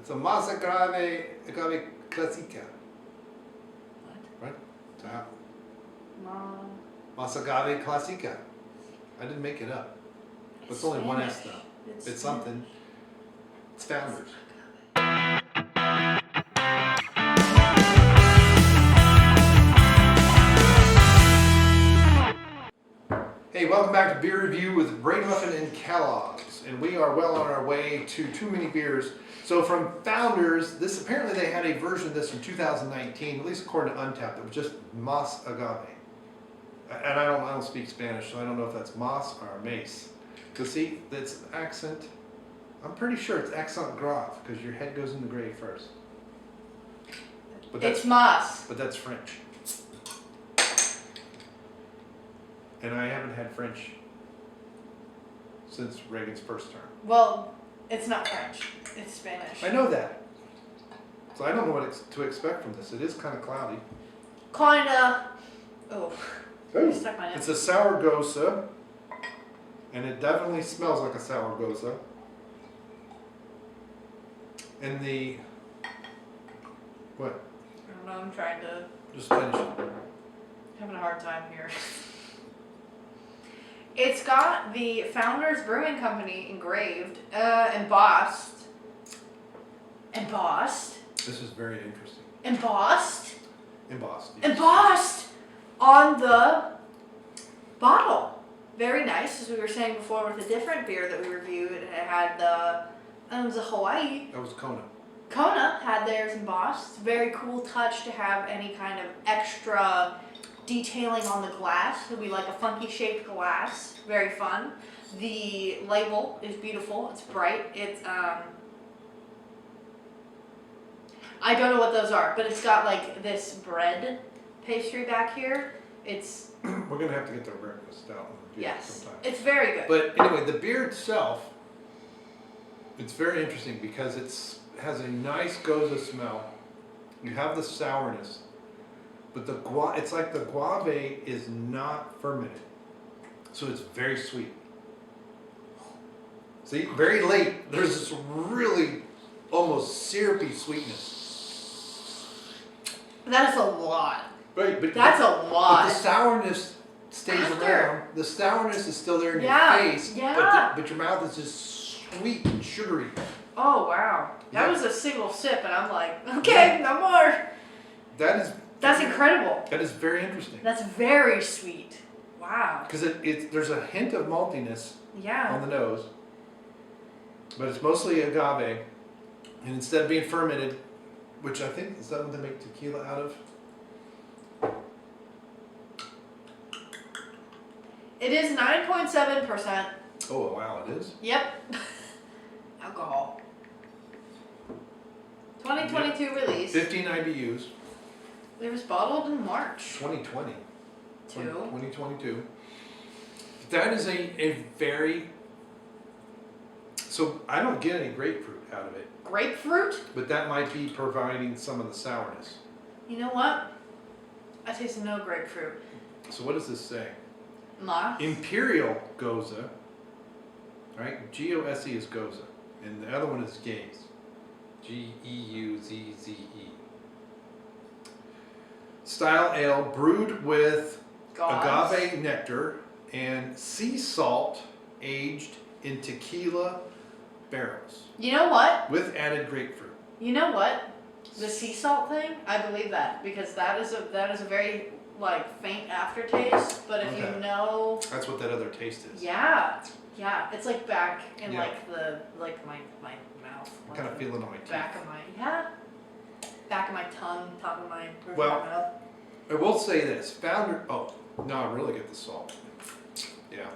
It's a Mas Agave Clasica. What? Right? It's a Ma. Mas Agave Clasica. I didn't make it up. It's only one S though. It's something. It's Founders. Hey, welcome back to Beer Review with Brain Muffin and Kellogg's. And we are well on our way to Too Many Beers. So from Founders, this apparently they had a version of this in 2019, at least according to Untappd, that was just Mas Agave. And I don't speak Spanish, so I don't know if that's Mas or Mace. Because see, that's accent. I'm pretty sure it's accent grave, because your head goes in the grave first. But It's Mas. But that's French. And I haven't had French since Reagan's first term. Well, it's not French. It's Spanish. I know that. So I don't know what to expect from this. It is kind of cloudy. Kinda. Oh. Ooh. Stuck my nose. It's a sour gosa. And it definitely smells like a sour gosa. And the... What? I don't know. I'm trying to... Just finish it. Having a hard time here. It's got the Founders Brewing Company engraved, embossed. This is very interesting. Embossed Yes. on the bottle. Very nice, as we were saying before with a different beer that we reviewed. It had it was a Hawaii. That was Kona. Kona had theirs embossed. Very cool touch to have any kind of extra detailing on the glass. So we like a funky shaped glass. Very fun. The label is beautiful. It's bright. It's I don't know what those are, but it's got like this bread pastry back here. It's We're going to have to get the breakfast out and review it sometime. It's very good. But anyway, the beer itself, it's very interesting because it has a nice goza smell. You have the sourness, but it's like the guave is not fermented, so it's very sweet. See, very late, there's this really almost syrupy sweetness. That is a lot. Right, but That's a lot. But the sourness stays After. around. The sourness is still there in your face, but your mouth is just sweet and sugary. Oh wow, that was a single sip, and I'm like, okay, no more. That's incredible. That is very interesting. That's very sweet. Wow. Because there's a hint of maltiness on the nose, but it's mostly agave, and instead of being fermented, which I think is that what they make tequila out of. It is 9.7%. Oh wow, it is. Yep. Alcohol. 2022 release. 15 IBUs. It was bottled in March. 2020. 2. 2022. That is a very... So I don't get any grapefruit out of it. Grapefruit? But that might be providing some of the sourness. You know what? I tasted no grapefruit. So what does this say? Mas. Imperial Goza. Right? G-O-S-E is Goza. And the other one is Gaze. G-E-U-Z-Z-E. Style ale brewed with agave nectar and sea salt aged in tequila barrels. You know what? With added grapefruit. You know what? The sea salt thing, I believe that, because that is a very like faint aftertaste. But if you know, that's what that other taste is. Yeah, it's like back in my mouth. I kind of feel it on my teeth. Back of my tongue, top of my roof Well, of my mouth. I will say this: Founder. Oh no, I really get the salt. Yeah,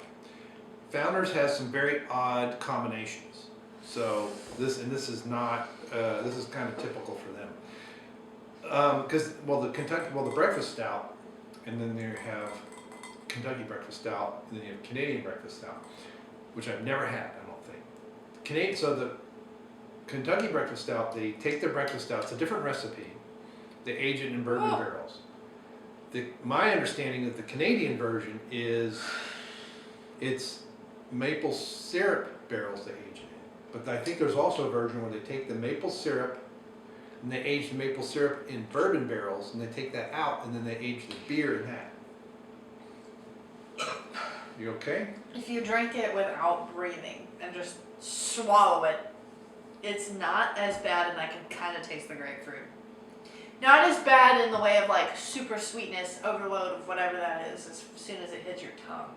Founders has some very odd combinations. So this is not. This is kind of typical for them. Because the breakfast stout. And then you have Kentucky breakfast stout, and then you have Canadian breakfast stout, which I've never had, I don't think. So the Kentucky breakfast stout, they take their breakfast stout, it's a different recipe, they age it in bourbon barrels. My understanding of the Canadian version is it's maple syrup barrels they age it in. But I think there's also a version where they take the maple syrup and they age the maple syrup in bourbon barrels and they take that out and then they age the beer in that. You okay? If you drink it without breathing and just swallow it, it's not as bad, and I can kind of taste the grapefruit. Not as bad in the way of like super sweetness, overload of whatever that is as soon as it hits your tongue.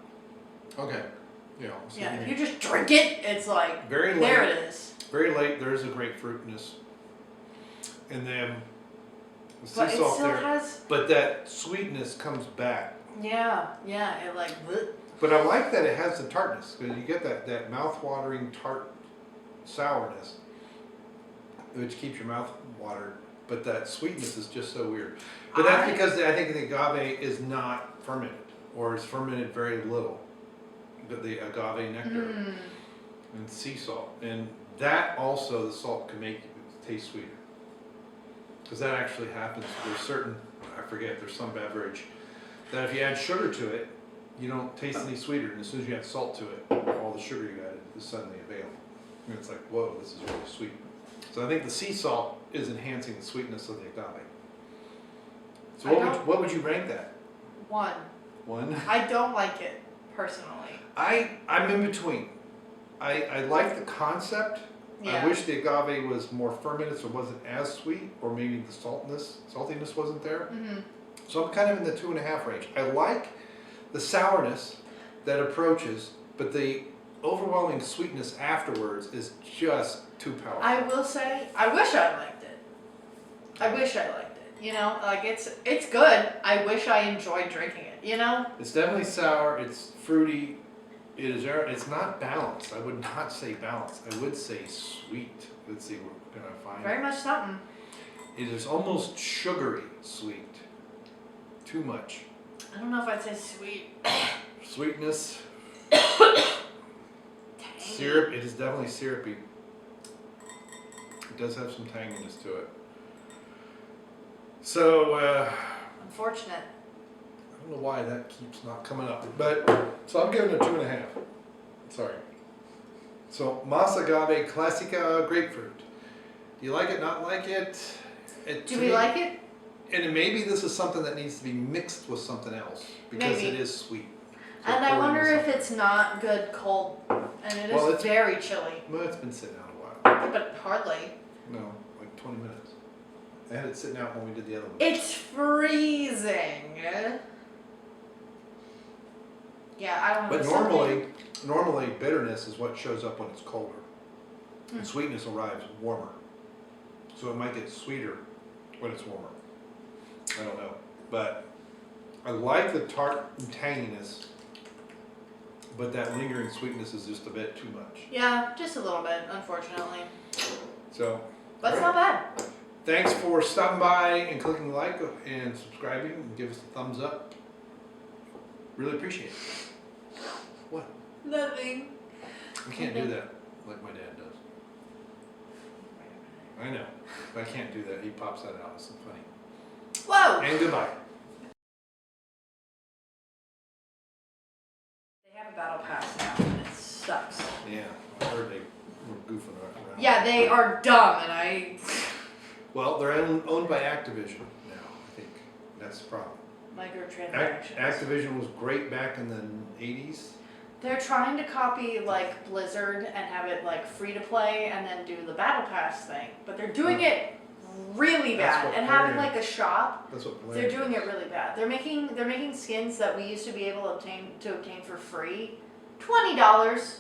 Okay. Yeah. So Yeah, if you just drink it, it's like, very late, there it is. very late, there is a grapefruitness. And then the But sea it salt still there. has, But that sweetness comes back. yeah, it like, bleh. But I like that it has the tartness, because you get that mouth-watering tart sourness, which keeps your mouth watered. But that sweetness is just so weird. But that's because I think the agave is not fermented, or it's fermented very little. But the agave nectar and sea salt, and that also the salt can make it taste sweeter. Because that actually happens. There's certain, I forget, there's some beverage that if you add sugar to it, you don't taste any sweeter, and as soon as you add salt to it, all the sugar you added is suddenly available. And it's like, whoa, this is really sweet. So I think the sea salt is enhancing the sweetness of the agave. So what would you rank that? 1. 1? I don't like it, personally. I'm in between. I like the concept. Yeah. I wish the agave was more fermented so it wasn't as sweet, or maybe the saltiness wasn't there. So I'm kind of in the 2.5 range. I like the sourness that approaches, but the overwhelming sweetness afterwards is just too powerful. I will say, I wish I liked it. I wish I liked it. You know, like it's good. I wish I enjoyed drinking it. You know. It's definitely sour. It's fruity. It's not balanced. I would not say balanced. I would say sweet. Let's see what we're gonna find. Very much something. It is almost sugary sweet. Too much. I don't know if I'd say sweet. Sweetness. Syrup. It is definitely syrupy. It does have some tanginess to it. So, Unfortunate. I don't know why that keeps not coming up, but, so I'm giving it a 2.5. Sorry. So, Mas Agave Clasica Grapefruit. Do you like it, not like it? Do we like it? And maybe this is something that needs to be mixed with something else, because Maybe. it is sweet. So And I pour it wonder into if it's not good cold. And it is Well, it's- very chilly. Well, it's been sitting out a while. But hardly. No, like 20 minutes. I had it sitting out when we did the other one. It's freezing. Yeah, I don't know. But There's normally bitterness is what shows up when it's colder. Hmm. And sweetness arrives warmer. So it might get sweeter when it's warmer. I don't know. But I like the tart and tanginess, but that lingering sweetness is just a bit too much. Yeah, just a little bit, unfortunately. So, But it's all not right. bad. Thanks for stopping by and clicking like and subscribing and give us a thumbs up. Really appreciate it. What? Nothing. I can't do that like my dad does. I know, but I can't do that. He pops that out. It's so funny. Whoa! And goodbye. They have a battle pass now, and it sucks. Yeah, I heard they were goofing around. Yeah, they are dumb, and I... Well, they're owned by Activision now, I think. That's the problem. Microtransactions. Activision was great back in the 80s. They're trying to copy, like, Blizzard and have it, like, free to play and then do the battle pass thing. But they're doing it really That's bad. what And having, Bryon- like, a shop, That's what they're doing it really bad. They're making skins that we used to be able to obtain for free. $20.